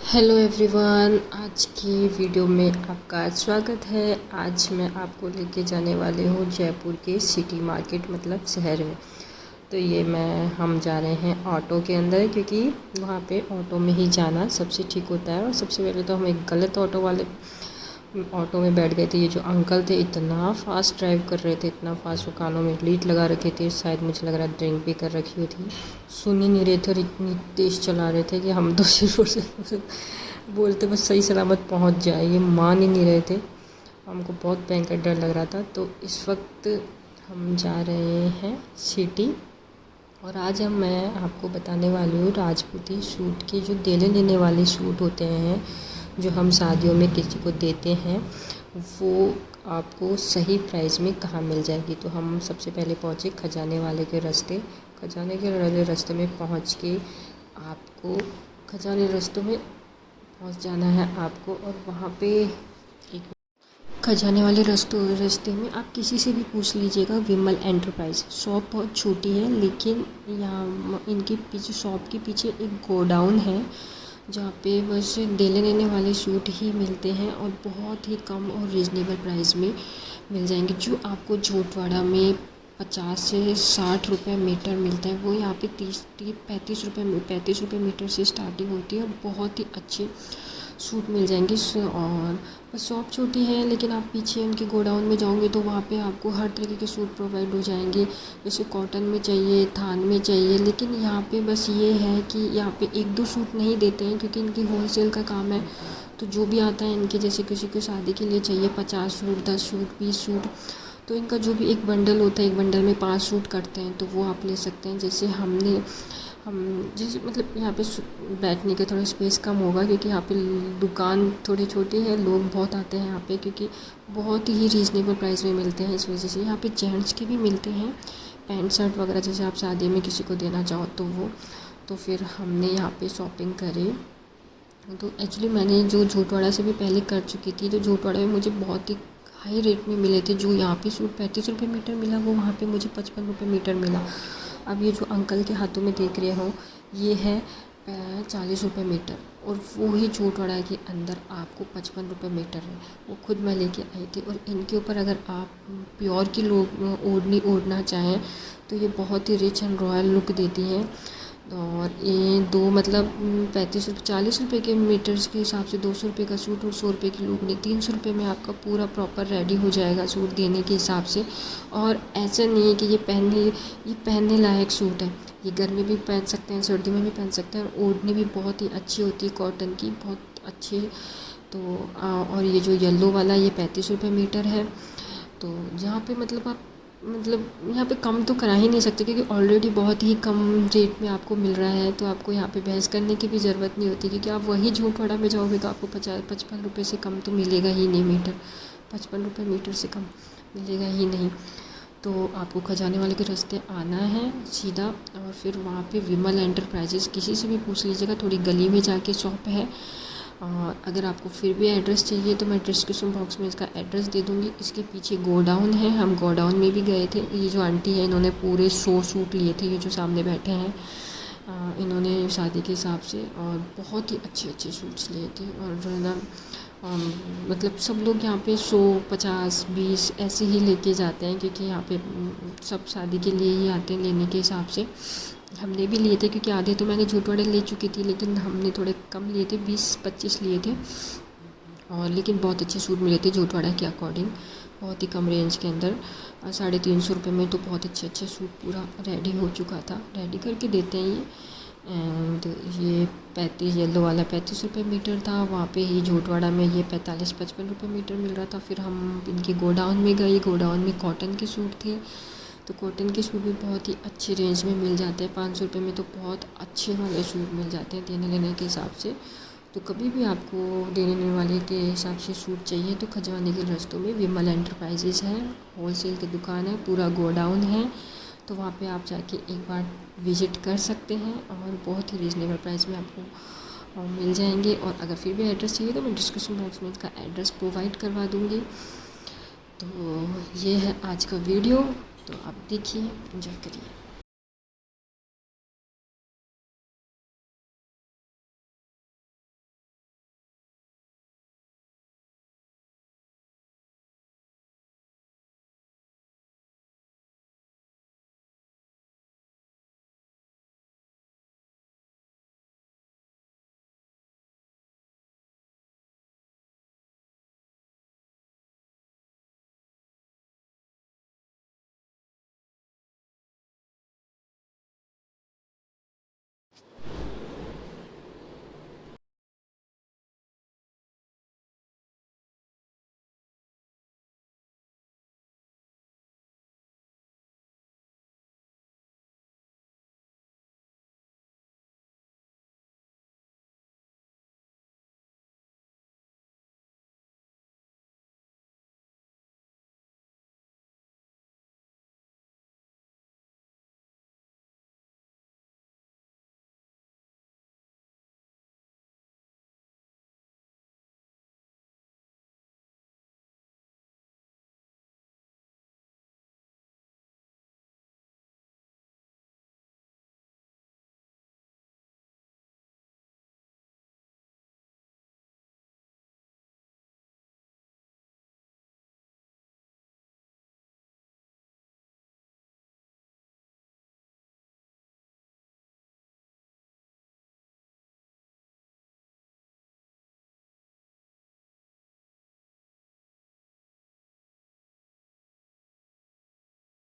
Hello everyone, आज की video में आपका स्वागत है। आज मैं आपको लेके जाने वाले हूँ जयपुर के सिटी मार्केट मतलब शहर में। तो ये हम जा रहे हैं ऑटो के अंदर, क्योंकि वहाँ पे ऑटो में ही जाना सबसे ठीक होता है। और सबसे पहले तो हम एक गलत ऑटो में बैठ गए थे। ये जो अंकल थे इतना फास्ट ड्राइव कर रहे थे, इतना फास्ट, वो कानों में लीड लगा रखे थे, शायद मुझे लग रहा है ड्रिंक भी कर रखी हुई थी। सुन ही नहीं रहे थे और इतनी तेज़ चला रहे थे कि हम तो सिर्फ बोलते बस सही सलामत पहुंच जाए, ये मान ही नहीं रहे थे। हमको बहुत भयंकर डर लग रहा था। तो इस वक्त हम जा रहे हैं सिटी, और आज मैं आपको बताने वाली हूँ राजपूती सूट की, जो देने लेने वाले सूट होते हैं जो हम शादियों में किसी को देते हैं, वो आपको सही प्राइस में कहाँ मिल जाएगी। तो हम सबसे पहले पहुँचे खजाने के रास्ते में पहुँच के आपको खजाने रास्तों में पहुँच जाना है आपको। और वहाँ पे एक खजाने वाले रास्ते में आप किसी से भी पूछ लीजिएगा, विमल एंटरप्राइज। शॉप बहुत छोटी है, लेकिन यहाँ इनके पीछे, शॉप के पीछे एक गोडाउन है जहाँ पे बस देने लेने वाले सूट ही मिलते हैं, और बहुत ही कम और रीज़नेबल प्राइस में मिल जाएंगे। जो आपको झोटवाड़ा में 50 से 60 रुपये मीटर मिलता है, वो यहाँ पे 35 रुपये मीटर से स्टार्टिंग होती है, और बहुत ही अच्छे सूट मिल जाएंगे। और बस शॉप छोटी है, लेकिन आप पीछे उनके गोडाउन में जाओगे तो वहाँ पे आपको हर तरीके के सूट प्रोवाइड हो जाएंगे। जैसे कॉटन में चाहिए, थान में चाहिए, लेकिन यहाँ पे बस ये है कि यहाँ पे एक दो सूट नहीं देते हैं, क्योंकि इनकी होलसेल का काम है। तो जो भी आता है इनके, जैसे किसी को शादी के लिए चाहिए 50 सूट, 10 सूट, 20 सूट, तो इनका जो भी एक बंडल होता है, एक बंडल में 5 सूट करते हैं, तो वो आप ले सकते हैं। जैसे हम जैसे मतलब यहाँ पे बैठने के थोड़ा स्पेस कम होगा, क्योंकि यहाँ पे दुकान थोड़ी छोटी है, लोग बहुत आते हैं यहाँ पे, क्योंकि बहुत ही रीज़नेबल प्राइस में मिलते हैं। इस वजह से यहाँ पे जेंट्स के भी मिलते हैं, पैंट शर्ट वगैरह, जैसे आप शादी में किसी को देना चाहो तो वो। तो फिर हमने यहाँ पे शॉपिंग करी। तो एक्चुअली मैंने जो झोटवाड़ा से भी पहले कर चुकी थी, तो झोटवाड़ा में मुझे बहुत ही हाई रेट में मिले थे। जो यहाँ पे सूट 35 रुपये मीटर मिला, वो वहाँ पे मुझे 55 रुपये मीटर मिला। अब ये जो अंकल के हाथों में देख रहे हो, ये है 40 रुपये मीटर, और वो ही झोटवाड़ा के अंदर आपको 55 रुपये मीटर है। वो खुद मैं लेके आई थी। और इनके ऊपर अगर आप प्योर की लोग ओढ़नी ओढ़ना चाहें तो ये बहुत ही रिच एंड रॉयल लुक देती हैं। और ये दो मतलब 40 रुपये के मीटर्स के हिसाब से 200 रुपये का सूट, और 100 रुपये की लुक, 300 रुपये में आपका पूरा प्रॉपर रेडी हो जाएगा सूट देने के हिसाब से। और ऐसा नहीं है कि ये पहनने लायक सूट है, ये गर्मी भी पहन सकते हैं, सर्दी में भी पहन सकते हैं, और ओढ़नी भी बहुत ही अच्छी होती है, कॉटन की, बहुत अच्छी। तो और ये जो येलो वाला, ये 35 रुपये मीटर है। तो यहाँ पे मतलब यहाँ पे कम तो करा ही नहीं सकते, क्योंकि ऑलरेडी बहुत ही कम रेट में आपको मिल रहा है। तो आपको यहाँ पे बहस करने की भी ज़रूरत नहीं होती, क्योंकि आप वही झोटवाड़ा में जाओगे तो आपको 55 रुपये से कम तो मिलेगा ही नहीं मीटर, 55 रुपये मीटर से कम मिलेगा ही नहीं। तो आपको खजाने वाले के रास्ते आना है सीधा, और फिर वहाँ पे विमल एंटरप्राइजेस किसी से भी पूछ लीजिएगा, थोड़ी गली में जाके शॉप है। और अगर आपको फिर भी एड्रेस चाहिए तो मैं डिस्क्रिप्शन बॉक्स में इसका एड्रेस दे दूँगी। इसके पीछे गोडाउन है, हम गोडाउन में भी गए थे। ये जो आंटी है, इन्होंने पूरे 100 सूट लिए थे, ये जो सामने बैठे हैं, इन्होंने शादी के हिसाब से, और बहुत ही अच्छे सूट्स लिए थे। और जो है ना, मतलब सब लोग यहाँ पे 100, 50, 20 ऐसे ही लेके जाते हैं, क्योंकि यहाँ पे सब शादी के लिए ही आते हैं लेने के हिसाब से। हमने भी लिए थे, क्योंकि आधे तो मैंने झोटवाड़े ले चुकी थी, लेकिन हमने थोड़े कम लिए थे, 20-25 लिए थे। और लेकिन बहुत अच्छे सूट मिले थे झोटवाड़ा के अकॉर्डिंग, बहुत ही कम रेंज के अंदर। 350 रुपये में तो बहुत अच्छे सूट पूरा रेडी हो चुका था, रेडी करके देते हैं ये। एंड ये 35 येलो वाला 35 रुपये मीटर था, वहाँ पे ही झोटवाड़ा में ये 45-55 रुपये मीटर मिल रहा था। फिर हम इनके गोडाउन में गए, गोडाउन में कॉटन के सूट थे, तो कॉटन के सूट भी बहुत ही अच्छे रेंज में मिल जाते हैं। 500 रुपये में तो बहुत अच्छे वाले सूट मिल जाते हैं देने लेने के हिसाब से। तो कभी भी आपको देने लेने वाले के हिसाब से सूट चाहिए तो खजाने के रास्तों में विमल एंटरप्राइजेस है, होलसेल की दुकान है, पूरा गोडाउन है। तो वहाँ पे आप जाके एक बार विज़िट कर सकते हैं, और बहुत ही रीज़नेबल प्राइस में आपको मिल जाएंगे। और अगर फिर भी एड्रेस चाहिए तो मैं डिस्क्रिप्शन बॉक्स में इसका एड्रेस प्रोवाइड करवा दूँगी। तो ये है आज का वीडियो, तो आप देखिए, एंजॉय करिए।